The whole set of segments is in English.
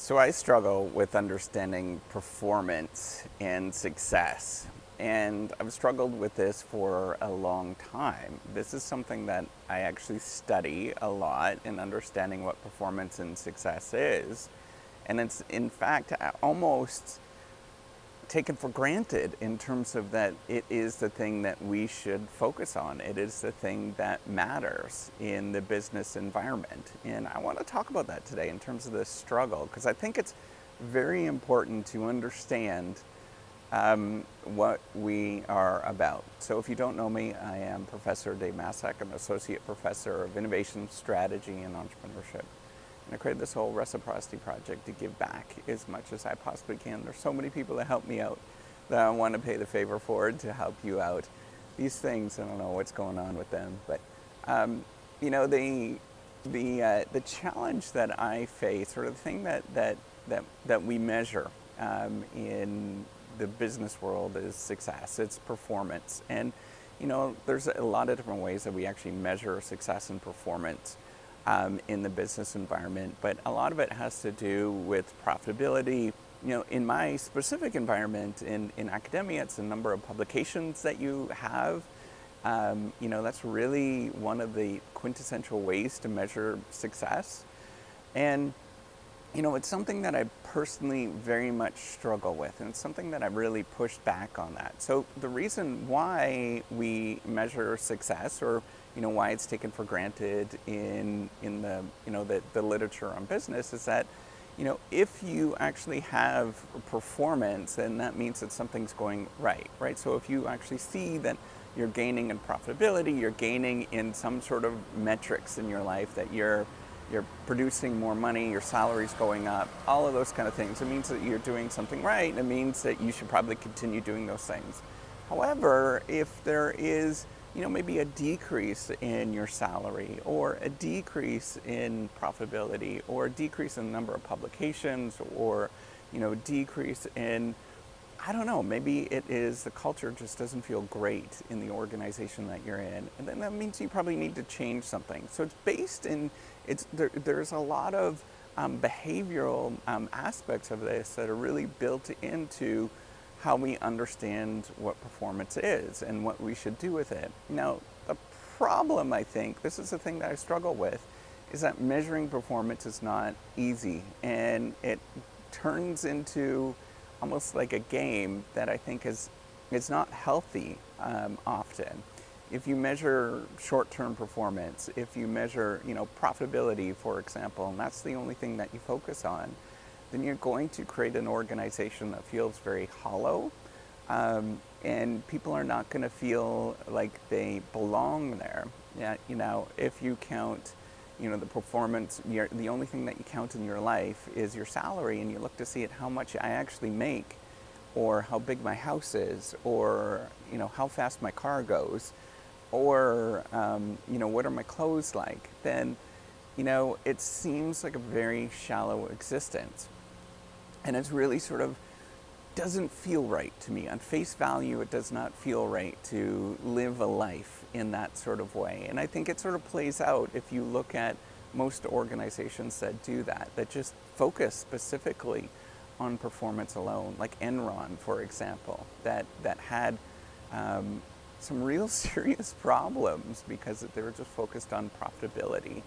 So I struggle with understanding performance and success. And I've struggled with this for a long time. This is something that I actually study a lot in understanding what performance and success is. And it's, in fact, almost taken for granted in terms of that it is the thing that we should focus on. It is the thing that matters in the business environment. And I want to talk about that today in terms of this struggle, because I think it's very important to understand what we are about. So if you don't know me, I am Professor Dave Massack. I'm Associate Professor of Innovation Strategy and Entrepreneurship. And I created this whole reciprocity project to give back as much as I possibly can. There's so many people that help me out that I want to pay the favor forward to help you out. These things, I don't know what's going on with them, but you know, the challenge that I face, or the thing that we measure in the business world, is success. It's performance, and you know, there's a lot of different ways that we actually measure success and performance in the business environment, but a lot of it has to do with profitability. You know, in my specific environment, in academia, it's the number of publications that you have. You know, that's really one of the quintessential ways to measure success. And, you know, it's something that I personally very much struggle with, and it's something that I've really pushed back on that. So the reason why we measure success, or you know, why it's taken for granted in the, you know, the literature on business, is that, you know, if you actually have performance, then that means that something's going right? So if you actually see that you're gaining in profitability, you're gaining in some sort of metrics in your life, that you're producing more money, your salary's going up, all of those kind of things, it means that you're doing something right. It means that you should probably continue doing those things. However, if there is, you know, maybe a decrease in your salary, or a decrease in profitability, or a decrease in the number of publications, or, you know, decrease in, I don't know, maybe it is the culture just doesn't feel great in the organization that you're in, and then that means you probably need to change something. So it's based in, there's a lot of behavioral aspects of this that are really built into how we understand what performance is and what we should do with it. Now, the problem, I think, this is the thing that I struggle with, is that measuring performance is not easy, and it turns into almost like a game that I think is not healthy often. If you measure short-term performance, if you measure, you know, profitability, for example, and that's the only thing that you focus on, then you're going to create an organization that feels very hollow, and people are not going to feel like they belong there. Yeah, you know, if you count, you know, the performance, the only thing that you count in your life is your salary, and you look to see at how much I actually make, or how big my house is, or, you know, how fast my car goes, or you know, what are my clothes like, then, you know, it seems like a very shallow existence. And it's really sort of doesn't feel right to me. On face value, it does not feel right to live a life in that sort of way. And I think it sort of plays out if you look at most organizations that do that, that just focus specifically on performance alone, like Enron, for example, that had some real serious problems because they were just focused on profitability.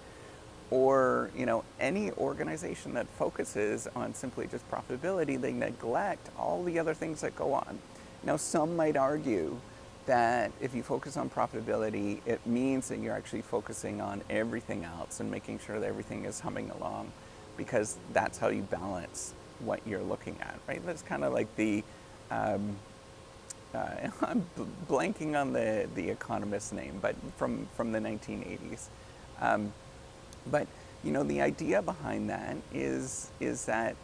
Or, you know, any organization that focuses on simply just profitability, they neglect all the other things that go on. Now, some might argue that if you focus on profitability, it means that you're actually focusing on everything else and making sure that everything is humming along, because that's how you balance what you're looking at, right? That's kind of like the, I'm blanking on the economist's name, but from the 1980s. But, you know, the idea behind that is that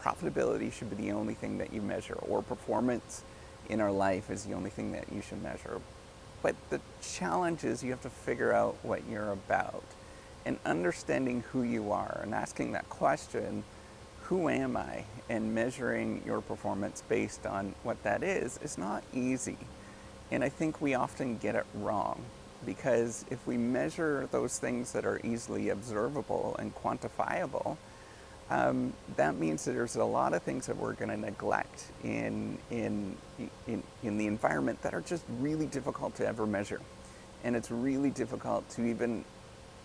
profitability should be the only thing that you measure, or performance in our life is the only thing that you should measure. But the challenge is you have to figure out what you're about, and understanding who you are and asking that question, who am I? And measuring your performance based on what that is not easy. And I think we often get it wrong. Because if we measure those things that are easily observable and quantifiable, that means that there's a lot of things that we're going to neglect in the environment that are just really difficult to ever measure. And it's really difficult to even,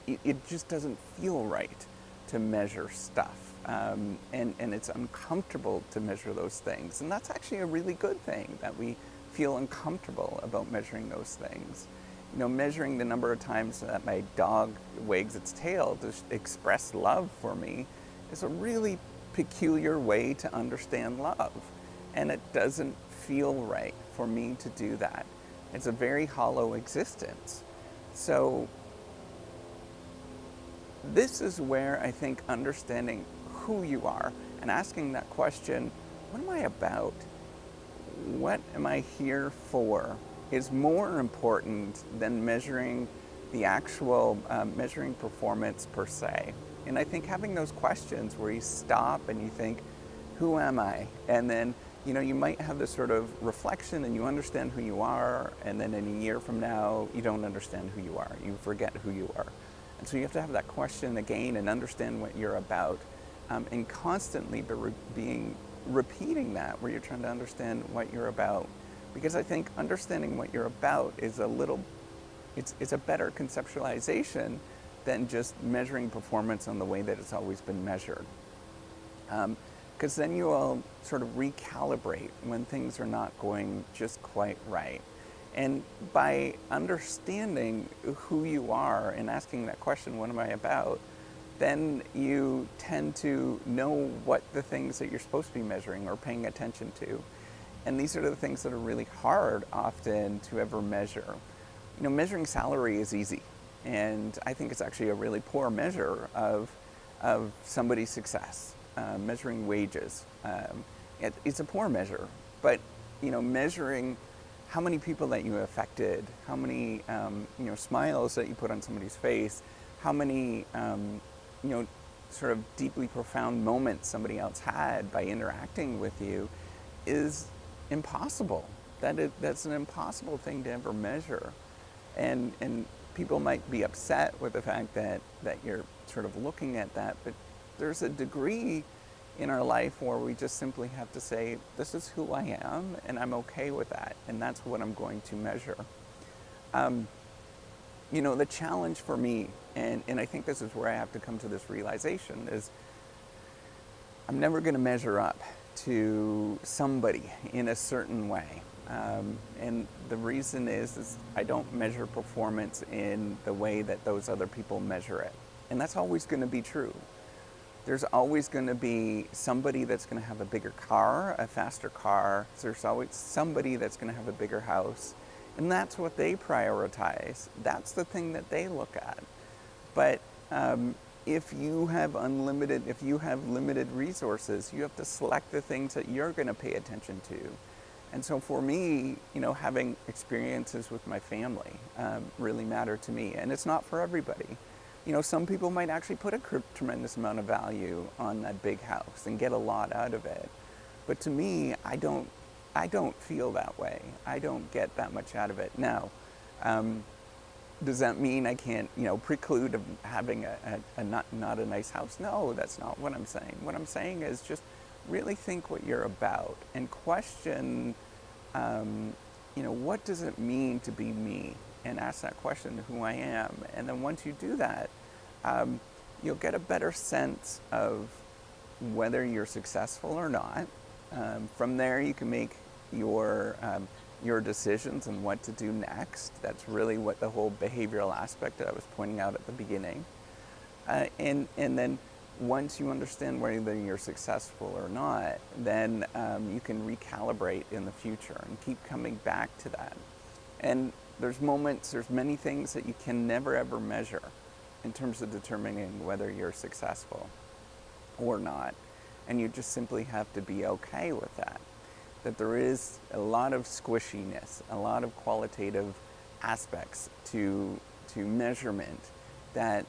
it just doesn't feel right to measure stuff. And it's uncomfortable to measure those things. And that's actually a really good thing, that we feel uncomfortable about measuring those things. You know, measuring the number of times that my dog wags its tail to express love for me is a really peculiar way to understand love. And it doesn't feel right for me to do that. It's a very hollow existence. So this is where I think understanding who you are and asking that question, what am I about? What am I here for? Is more important than measuring the actual measuring performance per se. And I think having those questions where you stop and you think, who am I? And then, you know, you might have this sort of reflection and you understand who you are, and then in a year from now, you don't understand who you are. You forget who you are. And so you have to have that question again and understand what you're about, and constantly repeating that, where you're trying to understand what you're about. Because I think understanding what you're about is it's a better conceptualization than just measuring performance on the way that it's always been measured. Because then you will sort of recalibrate when things are not going just quite right. And by understanding who you are and asking that question, what am I about, then you tend to know what the things that you're supposed to be measuring or paying attention to. And these are the things that are really hard often to ever measure. You know, measuring salary is easy. And I think it's actually a really poor measure of somebody's success. Measuring wages, it's a poor measure. But, you know, measuring how many people that you affected, how many, you know, smiles that you put on somebody's face, how many, you know, sort of deeply profound moments somebody else had by interacting with you is impossible. That's an impossible thing to ever measure. And people might be upset with the fact that you're sort of looking at that, but there's a degree in our life where we just simply have to say, this is who I am, and I'm okay with that, and that's what I'm going to measure. You know, the challenge for me, and I think this is where I have to come to this realization, is I'm never going to measure up to somebody in a certain way. And the reason is I don't measure performance in the way that those other people measure it. And that's always going to be true. There's always going to be somebody that's going to have a bigger car, a faster car. There's always somebody that's going to have a bigger house. And that's what they prioritize. That's the thing that they look at. But if you have limited resources, you have to select the things that you're going to pay attention to. And so for me, you know, having experiences with my family really matter to me. And it's not for everybody. You know, some people might actually put a tremendous amount of value on that big house and get a lot out of it. But to me, I don't feel that way. I don't get that much out of it. Now, does that mean I can't, you know, preclude of having a not a nice house? No, that's not what I'm saying. What I'm saying is just really think what you're about and question, you know, what does it mean to be me? And ask that question, who I am. And then once you do that, you'll get a better sense of whether you're successful or not. From there, you can make your decisions and what to do next. That's really what the whole behavioral aspect that I was pointing out at the beginning. And then once you understand whether you're successful or not, then you can recalibrate in the future and keep coming back to that. And there's many things that you can never ever measure in terms of determining whether you're successful or not. And you just simply have to be okay with that. That there is a lot of squishiness, a lot of qualitative aspects to measurement that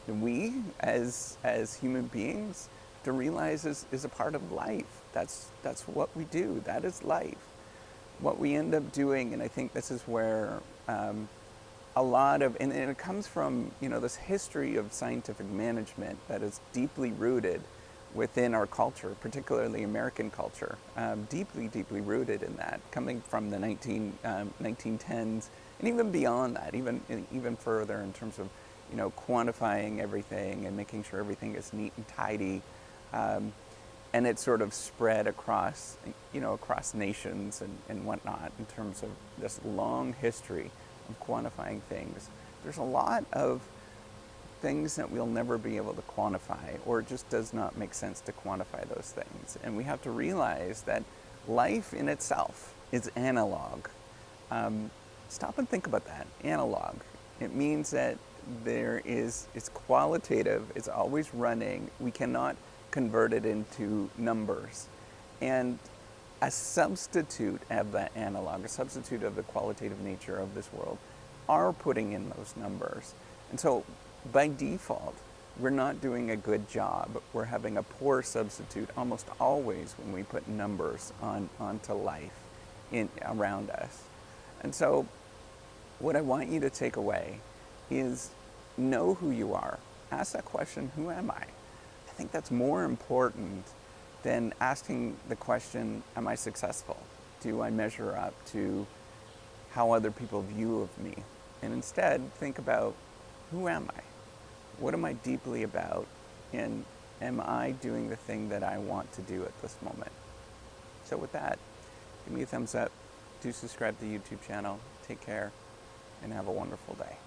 we as human beings to realize is a part of life. That's what we do. That is life. What we end up doing, and I think this is where a lot of, and it comes from, this history of scientific management that is deeply rooted within our culture, particularly American culture, deeply, deeply rooted in that, coming from the 1910s, and even beyond that, even further in terms of, quantifying everything and making sure everything is neat and tidy. And it sort of spread across, across nations and whatnot in terms of this long history of quantifying things. There's a lot of things that we'll never be able to quantify, or it just does not make sense to quantify those things. And we have to realize that life in itself is analog. Stop and think about that. Analog. It means that it's qualitative, it's always running. We cannot convert it into numbers. And a substitute of that analog, a substitute of the qualitative nature of this world, are putting in those numbers. And so by default, we're not doing a good job. We're having a poor substitute almost always when we put numbers onto life around us. And so what I want you to take away is know who you are. Ask that question, who am I? I think that's more important than asking the question, am I successful? Do I measure up to how other people view of me? And instead, think about, who am I? What am I deeply about? And am I doing the thing that I want to do at this moment? So with that, give me a thumbs up. Do subscribe to the YouTube channel. Take care and have a wonderful day.